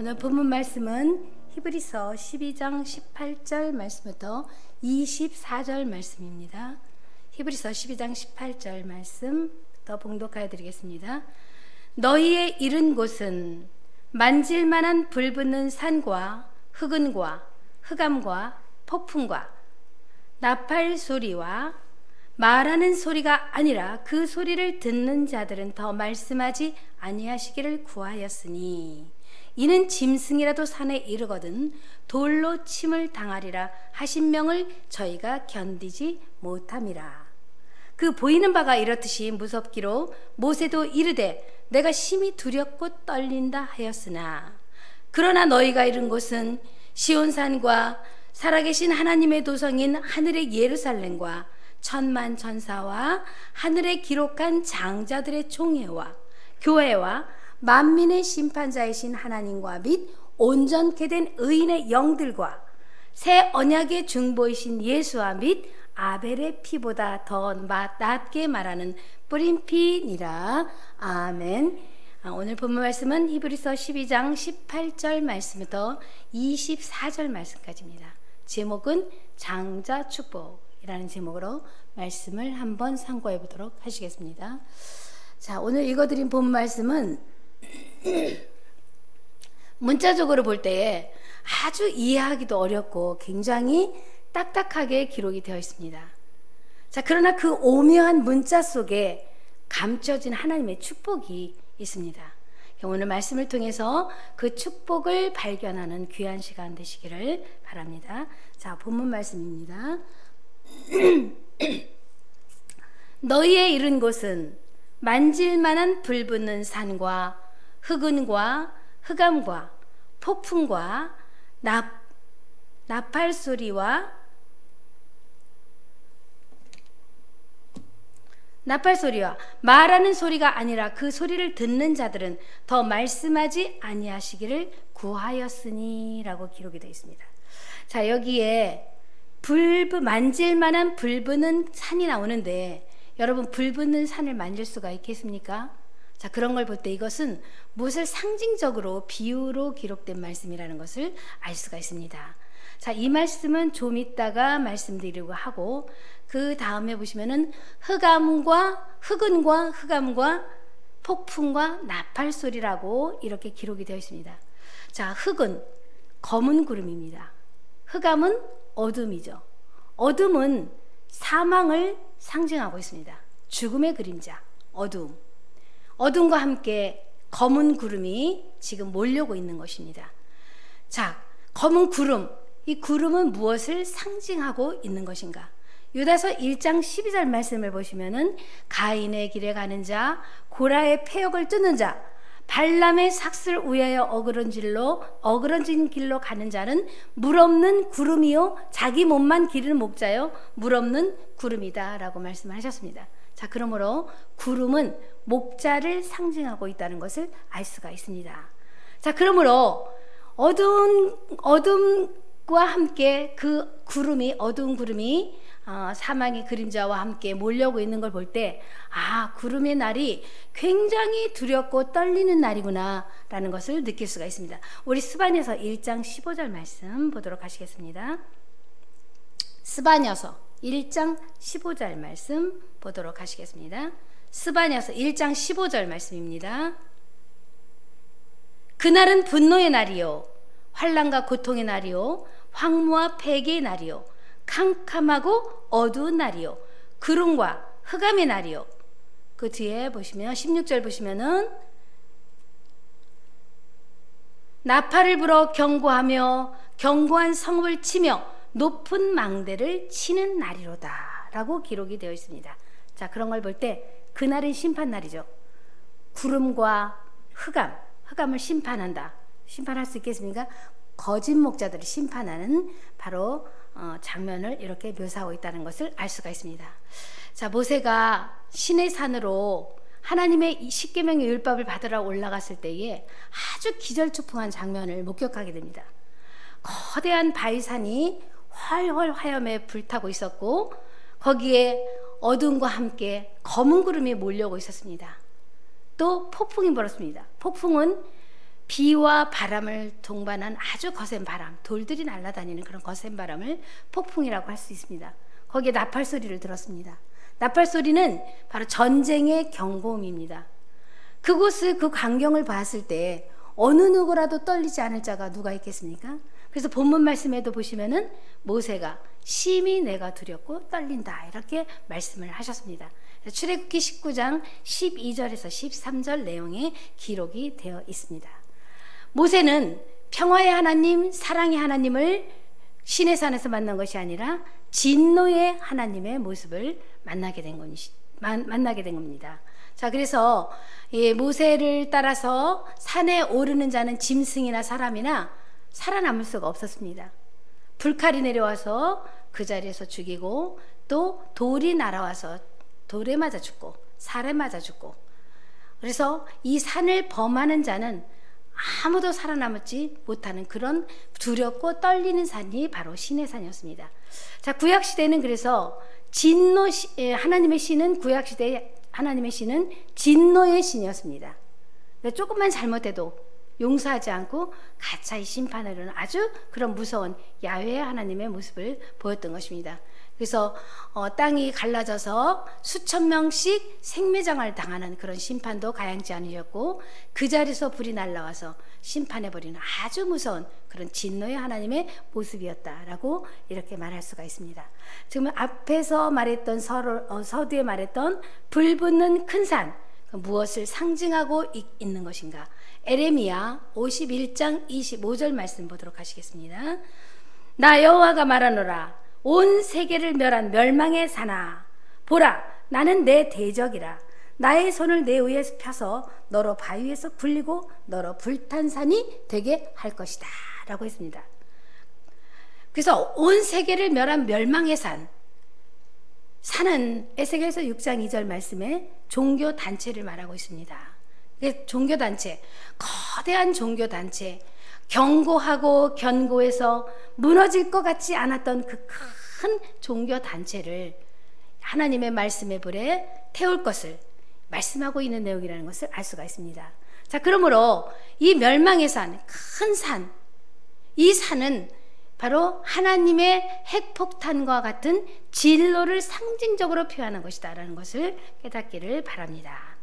오늘 본문 말씀은 히브리서 12장 18절 말씀부터 24절 말씀입니다. 히브리서 12장 18절 말씀부터 봉독하여 드리겠습니다. 너희의 이른 곳은 만질만한 불붙는 산과 흑은과 흑암과 폭풍과 나팔 소리와 말하는 소리가 아니라 그 소리를 듣는 자들은 더 말씀하지 아니하시기를 구하였으니 이는 짐승이라도 산에 이르거든 돌로 침을 당하리라 하신 명을 저희가 견디지 못함이라. 그 보이는 바가 이렇듯이 무섭기로 모세도 이르되 내가 심히 두렵고 떨린다 하였으나 그러나 너희가 이른 곳은 시온산과 살아계신 하나님의 도성인 하늘의 예루살렘과 천만 천사와 하늘에 기록한 장자들의 총회와 교회와 만민의 심판자이신 하나님과 및 온전케 된 의인의 영들과 새 언약의 중보이신 예수와 및 아벨의 피보다 더 낫게 말하는 뿌린 피니라. 아멘. 오늘 본문 말씀은 히브리서 12장 18절 말씀부터 24절 말씀까지입니다. 제목은 장자 축복이라는 제목으로 말씀을 한번 상고해 보도록 하시겠습니다. 자, 오늘 읽어드린 본문 말씀은 문자적으로 볼 때에 아주 이해하기도 어렵고 굉장히 딱딱하게 기록이 되어 있습니다. 자, 그러나 그 오묘한 문자 속에 감춰진 하나님의 축복이 있습니다. 오늘 말씀을 통해서 그 축복을 발견하는 귀한 시간 되시기를 바랍니다. 자, 본문 말씀입니다. 너희의 이른 곳은 만질만한 불붙는 산과 흑은과 흑암과 폭풍과 나팔 소리와 말하는 소리가 아니라 그 소리를 듣는 자들은 더 말씀하지 아니하시기를 구하였으니 라고 기록이 되어 있습니다. 자, 여기에 만질만한 불붙는 산이 나오는데 여러분, 불붙는 산을 만질 수가 있겠습니까? 자, 그런 걸 볼 때 이것은 무엇을 상징적으로 비유로 기록된 말씀이라는 것을 알 수가 있습니다. 자, 이 말씀은 좀 이따가 말씀드리려고 하고, 그 다음에 보시면은 흑은과 흑암과 폭풍과 나팔 소리라고 이렇게 기록이 되어 있습니다. 자, 흑은 검은 구름입니다. 흑암은 어둠이죠. 어둠은 사망을 상징하고 있습니다. 죽음의 그림자, 어둠과 함께 검은 구름이 지금 몰려오고 있는 것입니다. 자, 검은 구름, 이 구름은 무엇을 상징하고 있는 것인가? 유다서 1장 12절 말씀을 보시면은 가인의 길에 가는 자, 고라의 폐역을 뜯는 자, 발람의 삭슬 우야여 어그러진 길로 가는 자는 물 없는 구름이요 자기 몸만 기르는 목자요 물 없는 구름이다 라고 말씀하셨습니다. 자, 그러므로 구름은 목자를 상징하고 있다는 것을 알 수가 있습니다. 자, 그러므로 어둠과 함께 그 구름이, 어두운 구름이 사망의 그림자와 함께 몰려오고 있는 걸 볼 때, 아, 구름의 날이 굉장히 두렵고 떨리는 날이구나 라는 것을 느낄 수가 있습니다. 우리 스바냐서 1장 15절 말씀 보도록 하시겠습니다. 스바냐서 1장 15절 말씀 보도록 하시겠습니다. 스바냐서 1장 15절 말씀입니다. 그날은 분노의 날이요 환난과 고통의 날이요 황무와 폐기의 날이요 캄캄하고 어두운 날이요 구름과 흑암의 날이요. 그 뒤에 보시면 16절 보시면은 나팔을 불어 경고하며 견고한 성읍을 치며 높은 망대를 치는 날이로다 라고 기록이 되어 있습니다. 자, 그런 걸 볼 때 그날은 심판 날이죠. 구름과 흑암을 심판할 수 있겠습니까? 거짓 목자들을 심판하는 바로 장면을 이렇게 묘사하고 있다는 것을 알 수가 있습니다. 자, 모세가 시내 산으로 하나님의 십계명의 율법을 받으러 올라갔을 때에 아주 기절초풍한 장면을 목격하게 됩니다. 거대한 바위산이 활활 화염에 불타고 있었고 거기에 어둠과 함께 검은 구름이 몰려오고 있었습니다. 또 폭풍이 불었습니다. 폭풍은 비와 바람을 동반한 아주 거센 바람, 돌들이 날아다니는 그런 거센 바람을 폭풍이라고 할 수 있습니다. 거기에 나팔 소리를 들었습니다. 나팔 소리는 바로 전쟁의 경고음입니다. 그곳을, 그 광경을 봤을 때 어느 누구라도 떨리지 않을 자가 누가 있겠습니까? 그래서 본문 말씀에도 보시면은 모세가 심히 내가 두렵고 떨린다 이렇게 말씀을 하셨습니다. 출애굽기 19장 12절에서 13절 내용이 기록이 되어 있습니다. 모세는 평화의 하나님, 사랑의 하나님을 시내산에서 만난 것이 아니라 진노의 하나님의 모습을 만나게 된 겁니다. 자, 그래서 모세를 따라서 산에 오르는 자는 짐승이나 사람이나 살아남을 수가 없었습니다. 불칼이 내려와서 그 자리에서 죽이고 또 돌이 날아와서 돌에 맞아 죽고 살에 맞아 죽고, 그래서 이 산을 범하는 자는 아무도 살아남지 못하는 그런 두렵고 떨리는 산이 바로 시내산이었습니다. 자, 구약시대는 그래서 하나님의 신은, 구약시대 하나님의 신은 진노의 신이었습니다. 조금만 잘못해도 용서하지 않고 가차히 심판을 하는 아주 그런 무서운 야훼의 하나님의 모습을 보였던 것입니다. 그래서 땅이 갈라져서 수천 명씩 생매장을 당하는 그런 심판도 가양치 않으셨고, 그 자리에서 불이 날라와서 심판해버리는 아주 무서운 그런 진노의 하나님의 모습이었다라고 이렇게 말할 수가 있습니다. 지금 앞에서 말했던 서두에 말했던 불붙는 큰 산, 무엇을 상징하고 있는 것인가? 에레미야 51장 25절 말씀 보도록 하시겠습니다. 나 여호와가 말하노라. 온 세계를 멸한 멸망의 산아, 보라, 나는 내 대적이라. 나의 손을 내 위에 펴서 너로 바위에서 굴리고 너로 불탄 산이 되게 할 것이다 라고 했습니다. 그래서 온 세계를 멸한 멸망의 산은 에스겔서 6장 2절 말씀에 종교단체를 말하고 있습니다. 종교단체, 거대한 종교단체, 경고하고 견고해서 무너질 것 같지 않았던 그 큰 종교단체를 하나님의 말씀의 불에 태울 것을 말씀하고 있는 내용이라는 것을 알 수가 있습니다. 자, 그러므로 이 멸망의 산, 큰 산, 이 산은 바로 하나님의 핵폭탄과 같은 진로를 상징적으로 표현한 것이다 라는 것을 깨닫기를 바랍니다.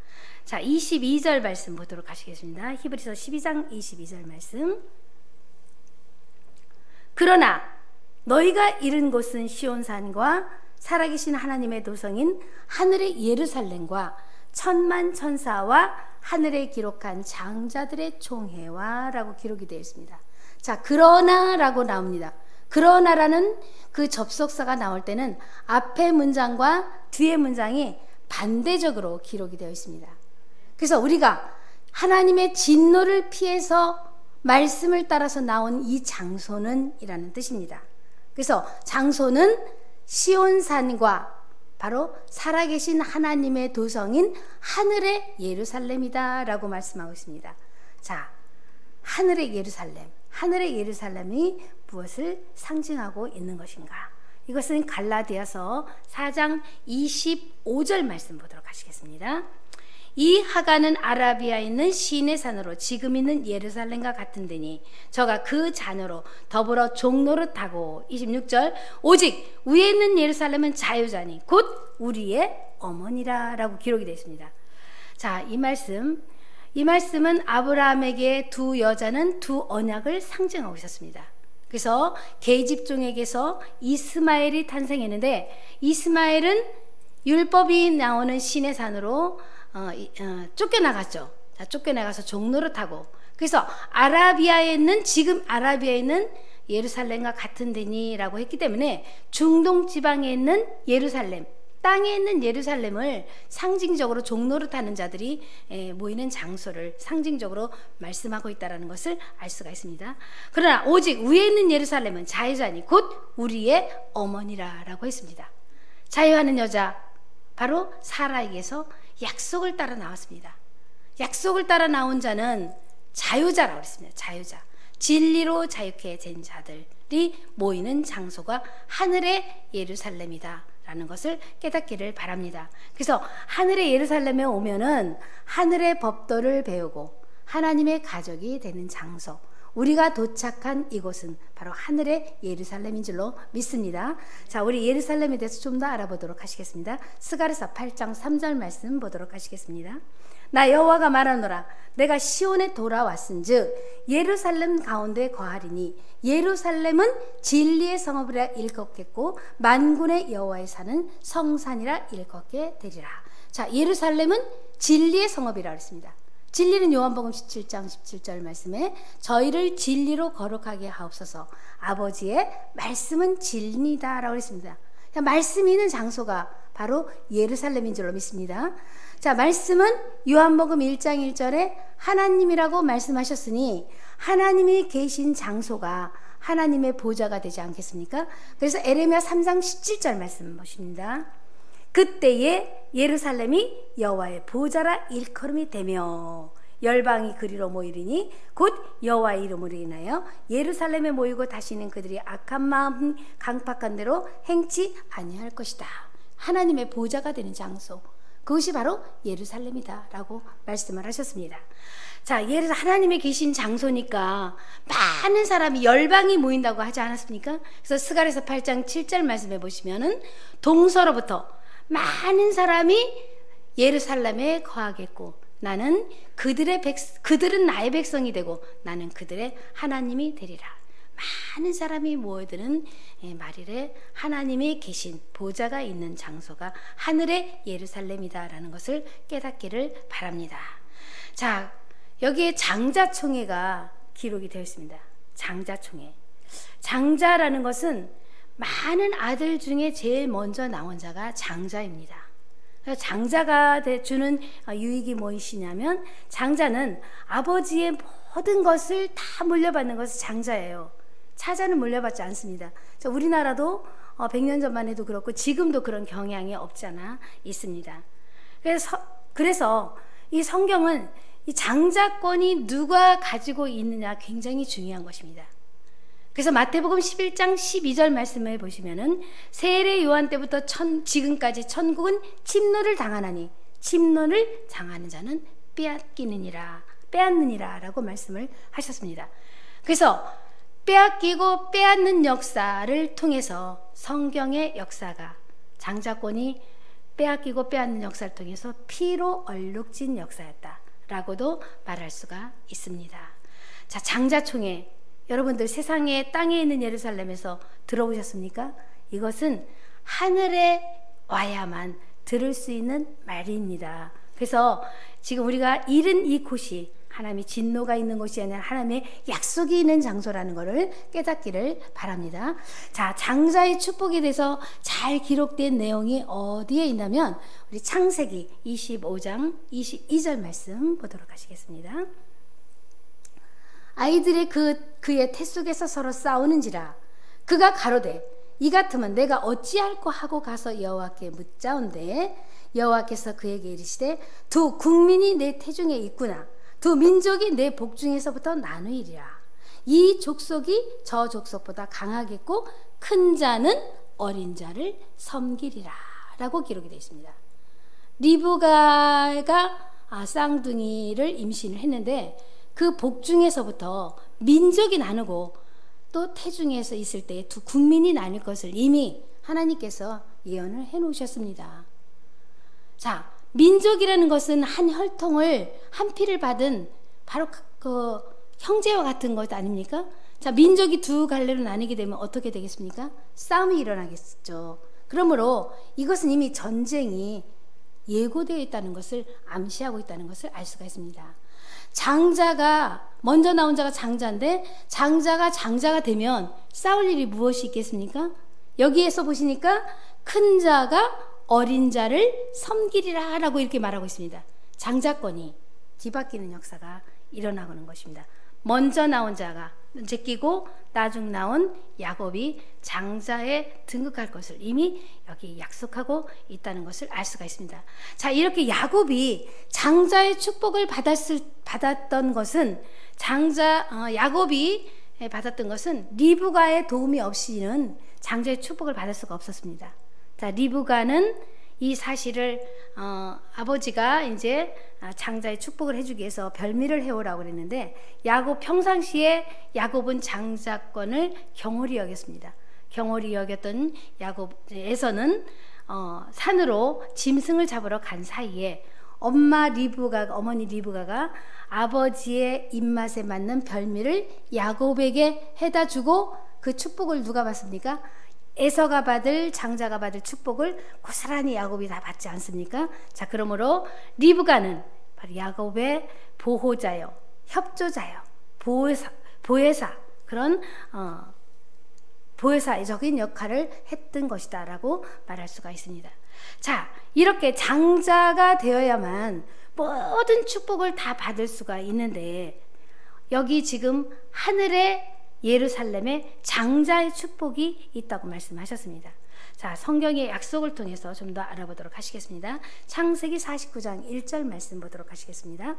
자, 22절 말씀 보도록 하시겠습니다. 히브리서 12장 22절 말씀. 그러나 너희가 이른 곳은 시온산과 살아계신 하나님의 도성인 하늘의 예루살렘과 천만 천사와 하늘에 기록한 장자들의 총회와 라고 기록이 되어 있습니다. 자, 그러나 라고 나옵니다. 그러나라는 그 접속사가 나올 때는 앞의 문장과 뒤의 문장이 반대적으로 기록이 되어 있습니다. 그래서 우리가 하나님의 진노를 피해서 말씀을 따라서 나온 이 장소는 이라는 뜻입니다. 그래서 장소는 시온산과 바로 살아계신 하나님의 도성인 하늘의 예루살렘이다 라고 말씀하고 있습니다. 자, 하늘의 예루살렘이 무엇을 상징하고 있는 것인가? 이것은 갈라디아서 4장 25절 말씀 보도록 하시겠습니다. 이 하가는 아라비아에 있는 시내산으로 지금 있는 예루살렘과 같은 데니 저가 그 잔으로 더불어 종노릇하고, 26절, 오직 위에 있는 예루살렘은 자유자니 곧 우리의 어머니라 라고 기록이 되어 있습니다. 자, 이 말씀은 아브라함에게 두 여자는 두 언약을 상징하고 있었습니다. 그래서 계집종에게서 이스마엘이 탄생했는데, 이스마엘은 율법이 나오는 시내산으로 쫓겨나갔죠. 자, 쫓겨나가서 종노릇하고, 그래서 지금 아라비아에 있는 예루살렘과 같은 데니라고 했기 때문에 중동 지방에 있는 예루살렘, 땅에 있는 예루살렘을 상징적으로 종노릇하는 자들이 모이는 장소를 상징적으로 말씀하고 있다는 것을 알 수가 있습니다. 그러나 오직 위에 있는 예루살렘은 자유자니 곧 우리의 어머니라고 했습니다. 자유하는 여자, 바로 사라에게서 약속을 따라 나왔습니다. 약속을 따라 나온 자는 자유자라고 했습니다. 자유자, 진리로 자유케 된 자들이 모이는 장소가 하늘의 예루살렘이다 라는 것을 깨닫기를 바랍니다. 그래서 하늘의 예루살렘에 오면은 하늘의 법도를 배우고 하나님의 가족이 되는 장소, 우리가 도착한 이곳은 바로 하늘의 예루살렘인 줄로 믿습니다. 자, 우리 예루살렘에 대해서 좀 더 알아보도록 하시겠습니다. 스가랴서 8장 3절 말씀 보도록 하시겠습니다. 나 여호와가 말하노라. 내가 시온에 돌아왔은즉 예루살렘 가운데 거하리니 예루살렘은 진리의 성읍이라 일컫겠고 만군의 여호와의 산은 성산이라 일컫게 되리라. 자, 예루살렘은 진리의 성읍이라 했습니다. 진리는 요한복음 17장 17절 말씀에 저희를 진리로 거룩하게 하옵소서. 아버지의 말씀은 진리다 라고 했습니다. 말씀이 있는 장소가 바로 예루살렘인 줄로 믿습니다. 자, 말씀은 요한복음 1장 1절에 하나님이라고 말씀하셨으니 하나님이 계신 장소가 하나님의 보좌가 되지 않겠습니까? 그래서 에레미야 3장 17절 말씀 보십니다. 그때에 예루살렘이 여호와의 보좌라 일컬음이 되며 열방이 그리로 모이리니 곧 여호와의 이름으로 인하여 예루살렘에 모이고 다시는 그들이 악한 마음 강팍한 대로 행치 아니할 것이다. 하나님의 보좌가 되는 장소, 그것이 바로 예루살렘이다 라고 말씀을 하셨습니다. 자, 하나님의 계신 장소니까 많은 사람이 열방이 모인다고 하지 않았습니까? 그래서 스가랴서 8장 7절 말씀해 보시면은 동서로부터 많은 사람이 예루살렘에 거하겠고 나는 그들은 나의 백성이 되고 나는 그들의 하나님이 되리라. 많은 사람이 모여드는 말일에 하나님이 계신 보좌가 있는 장소가 하늘의 예루살렘이다라는 것을 깨닫기를 바랍니다. 자, 여기에 장자총회가 기록이 되어 있습니다. 장자총회. 장자라는 것은 많은 아들 중에 제일 먼저 나온 자가 장자입니다. 장자가 주는 유익이 무엇이냐면 장자는 아버지의 모든 것을 다 물려받는 것이 장자예요. 차자는 물려받지 않습니다. 우리나라도 100년 전만 해도 그렇고 지금도 그런 경향이 없지 않아 있습니다. 그래서 이 성경은 이 장자권이 누가 가지고 있느냐 굉장히 중요한 것입니다. 그래서 마태복음 11장 12절 말씀을 보시면은 세례 요한 때부터 지금까지 천국은 침노를 당하나니 침노를 당하는 자는 빼앗느니라 라고 말씀을 하셨습니다. 그래서 빼앗기고 빼앗는 역사를 통해서 성경의 역사가 장자권이 빼앗기고 빼앗는 역사를 통해서 피로 얼룩진 역사였다라고도 말할 수가 있습니다. 자, 장자총회, 여러분들 세상에 땅에 있는 예루살렘에서 들어보셨습니까? 이것은 하늘에 와야만 들을 수 있는 말입니다. 그래서 지금 우리가 잃은 이 곳이 하나님의 진노가 있는 곳이 아니라 하나님의 약속이 있는 장소라는 것을 깨닫기를 바랍니다. 자, 장자의 축복에 대해서 잘 기록된 내용이 어디에 있냐면 우리 창세기 25장 22절 말씀 보도록 하시겠습니다. 아이들이 그의 태 속에서 서로 싸우는지라 그가 가로되 이 같으면 내가 어찌할꼬 하고 가서 여호와께 묻자온대 여호와께서 그에게 이르시되 두 국민이 내 태중에 있구나 두 민족이 내 복중에서부터 나누이리라 이 족속이 저 족속보다 강하겠고 큰 자는 어린 자를 섬기리라 라고 기록이 되어 있습니다. 리브가가 쌍둥이를 임신을 했는데 그 복중에서부터 민족이 나누고 또 태중에서 있을 때 두 국민이 나눌 것을 이미 하나님께서 예언을 해 놓으셨습니다. 자, 민족이라는 것은 한 혈통을 한 피를 받은 바로 그 형제와 같은 것 아닙니까? 자, 민족이 두 갈래로 나뉘게 되면 어떻게 되겠습니까? 싸움이 일어나겠죠. 그러므로 이것은 이미 전쟁이 예고되어 있다는 것을 암시하고 있다는 것을 알 수가 있습니다. 장자가 먼저 나온 자가 장자인데 장자가 장자가 되면 싸울 일이 무엇이 있겠습니까? 여기에서 보시니까 큰 자가 어린 자를 섬기리라 라고 이렇게 말하고 있습니다. 장자권이 뒤바뀌는 역사가 일어나는 것입니다. 먼저 나온 자가 제끼고 나중 나온 야곱이 장자에 등극할 것을 이미 여기 약속하고 있다는 것을 알 수가 있습니다. 자, 이렇게 야곱이 장자의 축복을 받았던 것은 야곱이 받았던 것은 리브가의 도움이 없이는 장자의 축복을 받을 수가 없었습니다. 자, 리브가는 이 사실을 아버지가 이제 장자의 축복을 해주기 위해서 별미를 해오라고 그랬는데, 야곱 평상시에 야곱은 장자권을 경홀히 여겼습니다. 경홀히 여겼던 야곱에서는 산으로 짐승을 잡으러 간 사이에 어머니 리브가가 아버지의 입맛에 맞는 별미를 야곱에게 해다 주고, 그 축복을 누가 받습니까? 에서가 받을, 장자가 받을 축복을 고스란히 야곱이 다 받지 않습니까? 자, 그러므로 리브가는 바로 야곱의 보호자요, 협조자요, 보혜사, 그런 보혜사적인 역할을 했던 것이다 라고 말할 수가 있습니다. 자, 이렇게 장자가 되어야만 모든 축복을 다 받을 수가 있는데, 여기 지금 하늘의 예루살렘에 장자의 축복이 있다고 말씀하셨습니다. 자, 성경의 약속을 통해서 좀 더 알아보도록 하시겠습니다. 창세기 49장 1절 말씀 보도록 하시겠습니다.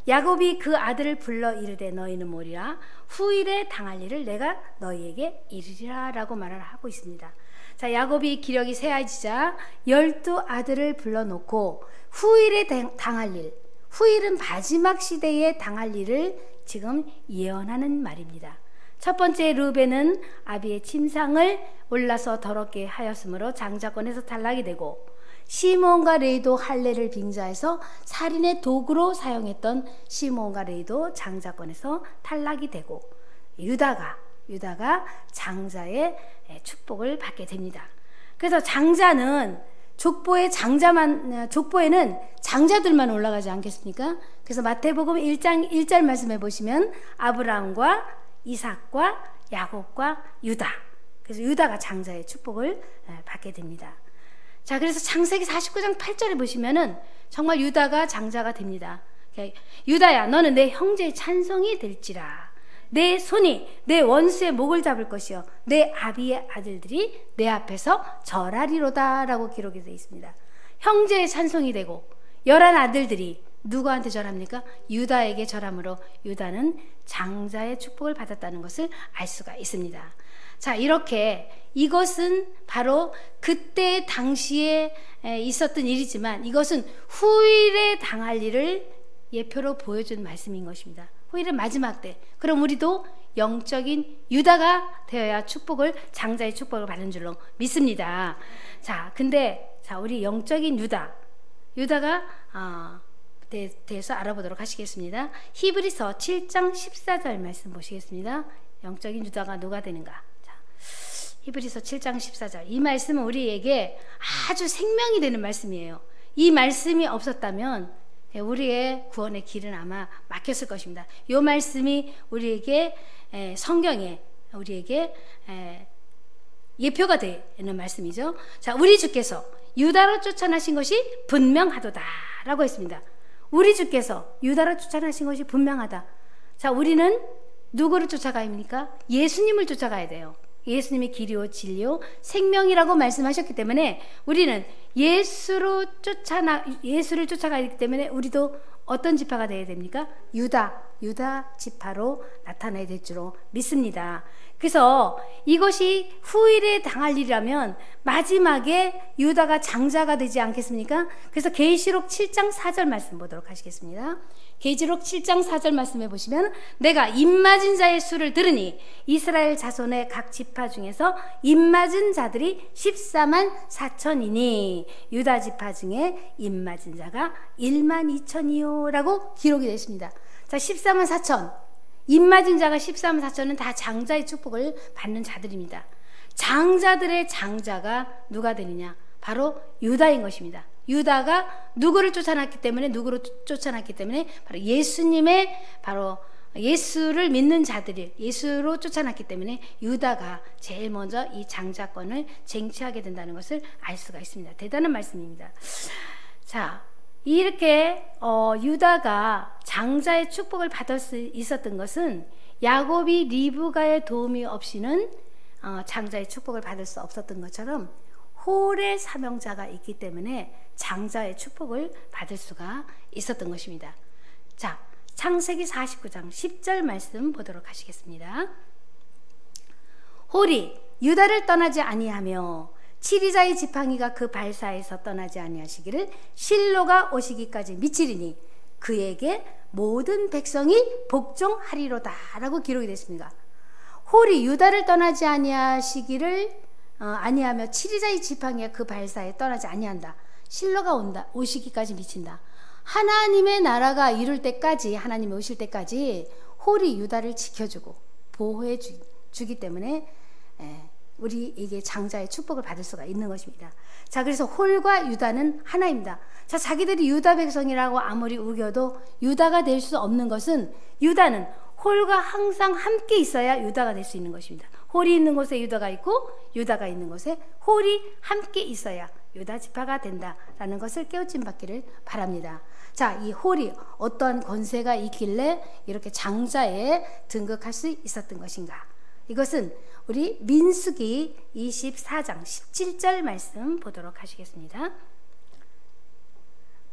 야곱이 그 아들을 불러 이르되 너희는 모리라, 후일에 당할 일을 내가 너희에게 이르리라 라고 말을 하고 있습니다. 자, 야곱이 기력이 쇠해지자 12아들을 불러놓고 후일에 당할 일, 후일은 마지막 시대에 당할 일을 지금 예언하는 말입니다. 첫 번째, 르우벤은 아비의 침상을 올라서 더럽게 하였으므로 장자권에서 탈락이 되고, 시므온과 레위도 할례를 빙자해서 살인의 도구로 사용했던 시므온과 레위도 장자권에서 탈락이 되고, 유다가 장자의 축복을 받게 됩니다. 그래서 장자는 족보에는 장자들만 올라가지 않겠습니까? 그래서 마태복음 1장 1절 말씀해 보시면 아브라함과 이삭과 야곱과 유다, 그래서 유다가 장자의 축복을 받게 됩니다. 자, 그래서 창세기 49장 8절에 보시면은 정말 유다가 장자가 됩니다. 유다야, 너는 내 형제의 찬송이 될지라. 내 손이 내 원수의 목을 잡을 것이요 내 아비의 아들들이 내 앞에서 절하리로다 라고 기록이 되어 있습니다. 형제의 찬송이 되고 11 아들들이 누구한테 절합니까? 유다에게 절함으로 유다는 장자의 축복을 받았다는 것을 알 수가 있습니다. 자, 이렇게 이것은 바로 그때 당시에 있었던 일이지만, 이것은 후일에 당할 일을 예표로 보여준 말씀인 것입니다. 후일의 마지막 때, 그럼 우리도 영적인 유다가 되어야 장자의 축복을 받는 줄로 믿습니다. 자, 근데 우리 영적인 유다가 대해서 알아보도록 하시겠습니다. 히브리서 7장 14절 말씀 보시겠습니다. 영적인 유다가 누가 되는가? 자, 히브리서 7장 14절, 이 말씀은 우리에게 아주 생명이 되는 말씀이에요. 이 말씀이 없었다면 우리의 구원의 길은 아마 막혔을 것입니다. 이 말씀이 우리에게 성경에 우리에게 예표가 되는 말씀이죠. 자, 우리 주께서 유다로 쫓아나신 것이 분명하도다 라고 했습니다. 우리 주께서 유다로 쫓아나신 것이 분명하다. 자, 우리는 누구를 쫓아가야 합니까? 예수님을 쫓아가야 돼요. 예수님이 길이요 진리요 생명이라고 말씀하셨기 때문에 우리는 예수를 쫓아가기 때문에 우리도 어떤 지파가 되어야 됩니까? 유다 지파로 나타나야 될 줄로 믿습니다. 그래서 이것이 후일에 당할 일이라면 마지막에 유다가 장자가 되지 않겠습니까? 그래서 계시록 7장 4절 말씀 보도록 하시겠습니다. 계시록 7장 4절 말씀해 보시면, 내가 입맞은 자의 수를 들으니 이스라엘 자손의 각 지파 중에서 입맞은 자들이 14만 4천이니 유다 지파 중에 입맞은 자가 1만 2천이요 라고 기록이 되어 있습니다. 자, 14만 4천, 입맞은 자가 14만 4천은 다 장자의 축복을 받는 자들입니다. 장자들의 장자가 누가 되느냐? 바로 유다인 것입니다. 유다가 누구를 쫓아났기 때문에 바로 바로 예수를 믿는 자들이 예수로 쫓아났기 때문에 유다가 제일 먼저 이 장자권을 쟁취하게 된다는 것을 알 수가 있습니다. 대단한 말씀입니다. 자, 이렇게 유다가 장자의 축복을 받을 수 있었던 것은 야곱이 리브가의 도움이 없이는 장자의 축복을 받을 수 없었던 것처럼 홀의 사명자가 있기 때문에 장자의 축복을 받을 수가 있었던 것입니다. 자, 창세기 49장 10절 말씀 보도록 하시겠습니다. 홀이 유다를 떠나지 아니하며 치리자의 지팡이가 그 발사에서 떠나지 아니하시기를 실로가 오시기까지 미치리니 그에게 모든 백성이 복종하리로다 라고 기록이 됐습니다. 홀이 유다를 떠나지 아니하시기를 아니하며 치리자의 지팡이가 그 발사에 떠나지 아니한다. 실로가 오시기까지 미친다. 하나님의 나라가 이룰 때까지, 하나님이 오실 때까지 홀이 유다를 지켜주고 보호해 주기 때문에 우리에게 장자의 축복을 받을 수가 있는 것입니다. 자, 그래서 홀과 유다는 하나입니다. 자, 자기들이 유다 백성이라고 아무리 우겨도 유다가 될 수 없는 것은, 유다는 홀과 항상 함께 있어야 유다가 될 수 있는 것입니다. 홀이 있는 곳에 유다가 있고 유다가 있는 곳에 홀이 함께 있어야 유다 지파가 된다라는 것을 깨우침 받기를 바랍니다. 자, 이 홀이 어떠한 권세가 있길래 이렇게 장자에 등극할 수 있었던 것인가? 이것은 우리 민수기 24장 17절 말씀 보도록 하시겠습니다.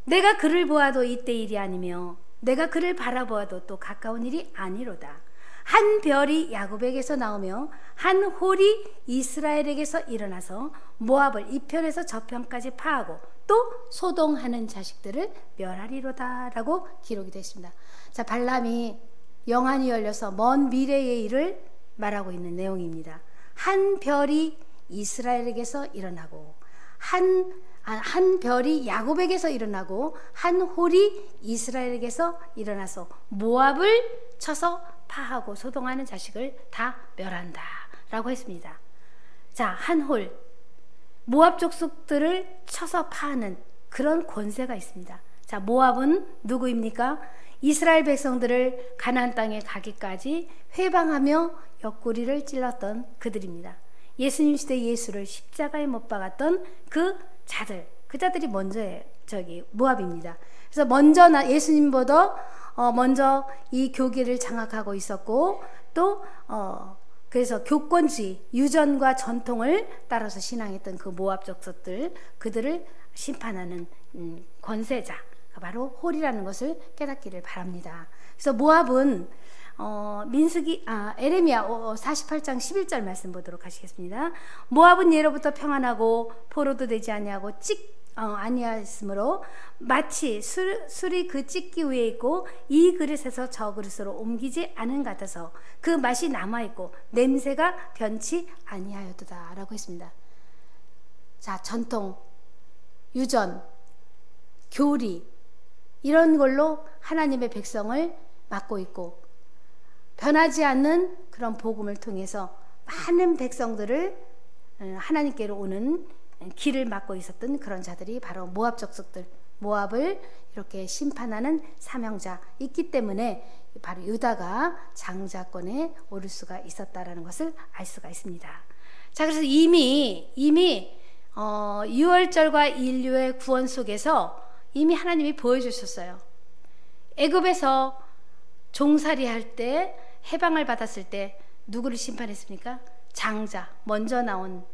내가 그를 보아도 이때 일이 아니며 내가 그를 바라보아도 또 가까운 일이 아니로다. 한 별이 야곱에게서 나오며 한 홀이 이스라엘에게서 일어나서 모압을 이 편에서 저 편까지 파하고 또 소동하는 자식들을 멸하리로다 라고 기록이 되어 있습니다. 자, 발람이 영안이 열려서 먼 미래의 일을 말하고 있는 내용입니다. 한 별이 이스라엘에게서 일어나고 한 별이 야곱에게서 일어나고 한 홀이 이스라엘에게서 일어나서 모압을 쳐서 파하고 소동하는 자식을 다 멸한다 라고 했습니다. 자, 한 홀, 모압 족속들을 쳐서 파하는 그런 권세가 있습니다. 자, 모압은 누구입니까? 이스라엘 백성들을 가나안 땅에 가기까지 회방하며 옆구리를 찔렀던 그들입니다. 예수님 시대 예수를 십자가에 못 박았던 그 자들이 먼저 모압입니다. 그래서 먼저 예수님보다 먼저 이 교계를 장악하고 있었고 또 그래서 교권주의, 유전과 전통을 따라서 신앙했던 그 모압 족속들, 그들을 심판하는 권세자, 바로 홀이라는 것을 깨닫기를 바랍니다. 그래서 모압은 에레미야 48장 11절 말씀 보도록 하시겠습니다. 모압은 예로부터 평안하고 포로도 되지 아니하고 아니하였으므로 마치 술이 그 찢기 위에 있고 이 그릇에서 저 그릇으로 옮기지 않은 같아서 그 맛이 남아있고 냄새가 변치 아니하였도다 라고 했습니다. 자, 전통, 유전, 교리 이런 걸로 하나님의 백성을 맡고 있고 변하지 않는 그런 복음을 통해서 많은 백성들을 하나님께로 오는 길을 막고 있었던 그런 자들이 바로 모압 족속들, 모압을 이렇게 심판하는 사명자 있기 때문에 바로 유다가 장자권에 오를 수가 있었다라는 것을 알 수가 있습니다. 자, 그래서 이미 6월절과 인류의 구원 속에서 이미 하나님이 보여주셨어요. 애굽에서 종살이 할 때, 해방을 받았을 때 누구를 심판했습니까? 장자, 먼저 나온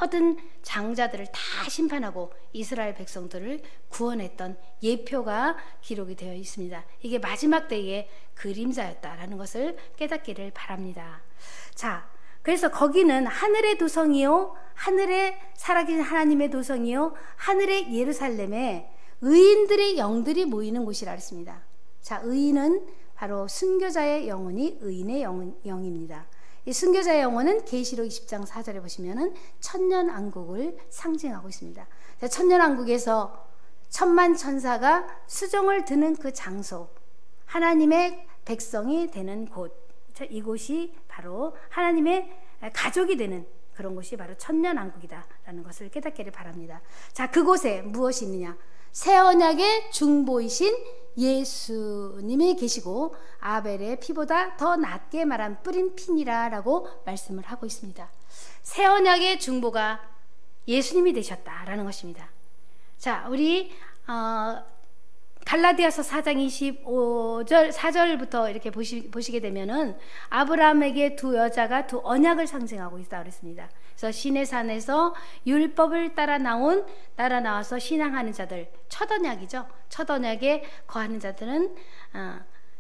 모든 장자들을 다 심판하고 이스라엘 백성들을 구원했던 예표가 기록이 되어 있습니다. 이게 마지막 때의 그림자였다라는 것을 깨닫기를 바랍니다. 자, 그래서 거기는 하늘의 도성이요, 하늘에 살아계신 하나님의 도성이요, 하늘의 예루살렘에 의인들의 영들이 모이는 곳이라 했습니다. 자, 의인은 바로 순교자의 영혼이 의인의 영입니다. 이 순교자의 영혼은 계시록 20장 4절에 보시면은 천년왕국을 상징하고 있습니다. 천년왕국에서 천만 천사가 수종을 드는 그 장소, 하나님의 백성이 되는 곳, 이곳이 바로 하나님의 가족이 되는 그런 곳이 바로 천년왕국이다라는 것을 깨닫기를 바랍니다. 자, 그곳에 무엇이 있느냐? 새 언약의 중보이신 예수님이 계시고 아벨의 피보다 더 낫게 말한 뿌린 피니라 라고 말씀을 하고 있습니다. 새 언약의 중보가 예수님이 되셨다라는 것입니다. 자, 우리 갈라디아서 4장 25절 4절부터 이렇게 보시게 되면은 아브라함에게 두 여자가 두 언약을 상징하고 있다고 그랬습니다. 그래서 시내산에서 율법을 따라 나와서 신앙하는 자들, 첫 언약이죠. 첫 언약에 거하는 자들은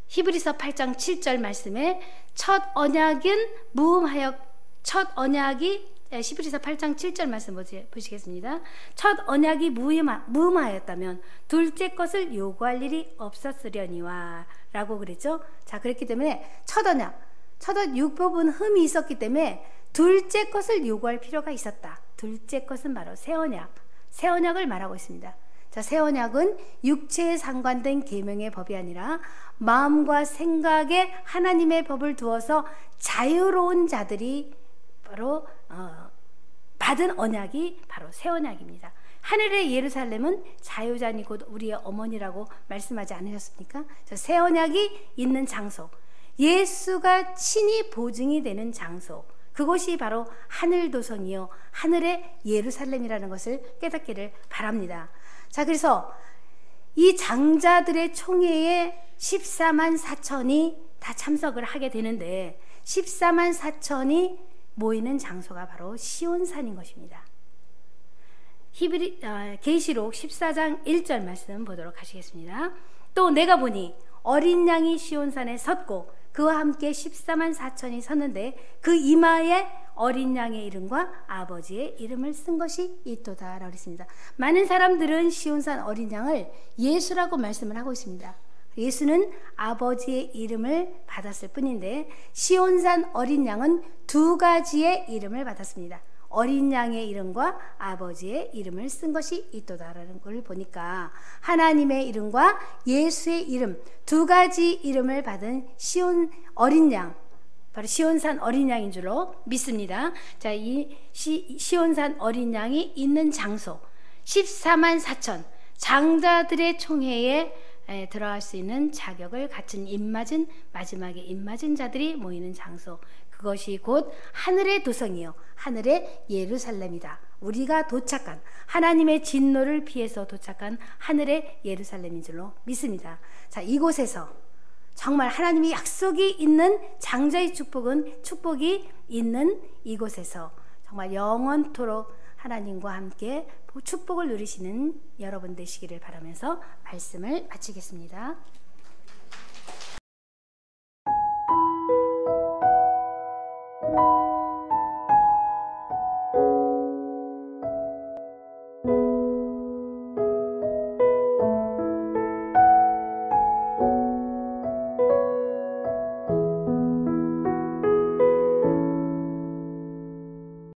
히브리서 8장 7절 말씀에 첫 언약은 무음하여 첫 언약이 히브리서 8장 7절 말씀 보시겠습니다. 첫 언약이 무음하였다면 둘째 것을 요구할 일이 없었으려니와 라고 그랬죠. 자, 그랬기 때문에 첫 언약 율법은 흠이 있었기 때문에 둘째 것을 요구할 필요가 있었다. 둘째 것은 바로 새 언약을 말하고 있습니다. 자, 새 언약은 육체에 상관된 계명의 법이 아니라 마음과 생각에 하나님의 법을 두어서 자유로운 자들이 바로 받은 언약이 바로 새 언약입니다. 하늘의 예루살렘은 자유자니 곧 우리의 어머니라고 말씀하지 않으셨습니까? 새 언약이 있는 장소, 예수가 친히 보증이 되는 장소, 그곳이 바로 하늘 도성이요 하늘의 예루살렘이라는 것을 깨닫기를 바랍니다. 자, 그래서 이 장자들의 총회에 14만 4천이 다 참석을 하게 되는데 14만 4천이 모이는 장소가 바로 시온산인 것입니다. 계시록 14장 1절 말씀 보도록 하시겠습니다. 또 내가 보니 어린 양이 시온산에 섰고 그와 함께 14만 4천이 섰는데 그 이마에 어린 양의 이름과 아버지의 이름을 쓴 것이 있도다 라고 했습니다. 많은 사람들은 시온산 어린 양을 예수라고 말씀을 하고 있습니다. 예수는 아버지의 이름을 받았을 뿐인데 시온산 어린 양은 두 가지의 이름을 받았습니다. 어린 양의 이름과 아버지의 이름을 쓴 것이 있도다라는 걸 보니까 하나님의 이름과 예수의 이름 두 가지 이름을 받은 시온 어린 양, 바로 시온산 어린 양인 줄로 믿습니다. 자, 이 시온산 어린 양이 있는 장소 14만 4천 장자들의 총회에 들어갈 수 있는 자격을 갖춘 마지막에 입맞은 자들이 모이는 장소, 그것이 곧 하늘의 도성이요 하늘의 예루살렘이다. 우리가 도착한 하나님의 진노를 피해서 도착한 하늘의 예루살렘인 줄로 믿습니다. 자, 이곳에서 정말 하나님이 약속이 있는 장자의 축복이 있는 이곳에서 정말 영원토록 하나님과 함께 축복을 누리시는 여러분 되시기를 바라면서 말씀을 마치겠습니다.